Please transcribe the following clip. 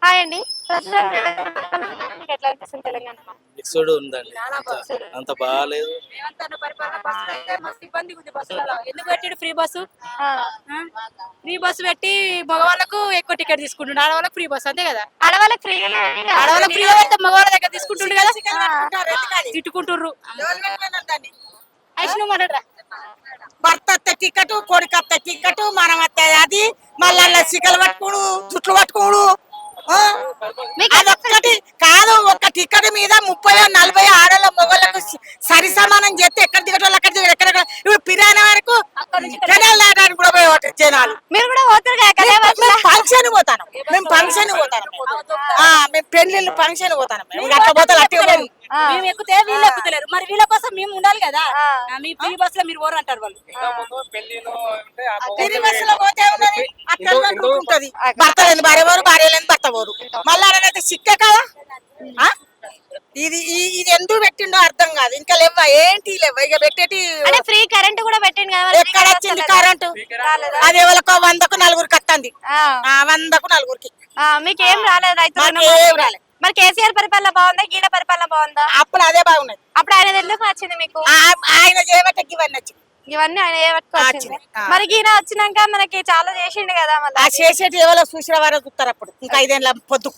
Hi అండి. మీకు ఎట్లా అనిపిస్తుంది తెలంగాణ? మిక్స్డ్ ఉందండి, అంత బాగాలేదు. ఎందుకు పెట్టాడు ఫ్రీ బస్సు? ఫ్రీ బస్సు పెట్టి మగవాళ్ళకు ఎక్కువ టికెట్ తీసుకుంటుండే, ఆడవాళ్ళకి ఫ్రీ బస్సు అంతే కదా. ఆడవాళ్ళకి ఫ్రీ ఆడవాళ్ళకి ఫ్రీ పెడితే మగవాళ్ళ దగ్గర తీసుకుంటుండే కదా, తిట్టుకుంటుర్రు. ఐష్ణు మాట్లాడరా. భర్త అత్త టికెట్, కొడుకు అత్త టికెట్, మనం అత్త అది, మళ్ళా సికలు పట్టుకోడు, జుట్లు పట్టుకోడు. అదొక్కటి కాదు, ఒక్క టికెట్ మీద 30-40 ఆడల మొగలకు సరి సమానం చేస్తే ఎక్కడ దిగటోళ్ళు అక్కడ దిగడు. ఎక్కడ ఇప్పుడు పిరాన వరకు జనాలు దాటానికి కూడా పోయేవాటి జనాలు. మీరు కూడా పోతారు కదా? ఫంక్షన్ పోతాను మేము, ఫంక్షన్ పోతాను మేము, పెళ్లిళ్ళు ఫంక్షన్ పోతాను మేము. అట్లా పోతాను, అట్లా మేము ఎక్కితే వీళ్ళు ఎక్కుతలేరు, మరి వీళ్ళ కోసం మేము ఉండాలి కదా. మీ ఫ్రీ బస్ లో మీరు పోరు అంటారు వాళ్ళు. ఫ్రీ బస్సులో పోతే ఉన్నది అట్లా ఉంటది. భర్త లేని భార్య పోరు, భార్య లేని భర్త పోరు. మళ్ళీ అయితే సిక్క కదా. ఇది ఇది ఎందుకు పెట్టిండో అర్థం కాదు. ఇంకా లేవా ఏంటి, లేవా ఇక పెట్టేటి. ఫ్రీ కరెంట్ కూడా పెట్టింది కదా? ఎక్కడ వచ్చింది కరెంటు? అది ఎవరికో 100కు 4గురికి వస్తుంది. 100కు 4గురికి మీకు ఏం రాలేదు? రైతు ఏం రాలేదు. మరి కేసీఆర్ పరిపాలన బాగుందా, గీడ పరిపాలన బాగుందా? అప్పుడు అదే బాగున్నది. అప్పుడు ఆయన ఎందుకు నచ్చింది మీకు? ఆయన చేయబట్టే ఇవన్నీ వచ్చింది. ఇవన్నీ ఆయన ఏ వచ్చింది. మరి ఈయన వచ్చినాక మనకి చాలా చేసిండు కదా. మళ్ళీ చేసేటి ఎవరో చూసిన వారో చూస్తారు. అప్పుడు ఇంకా 5 ఏళ్ళ పొద్దు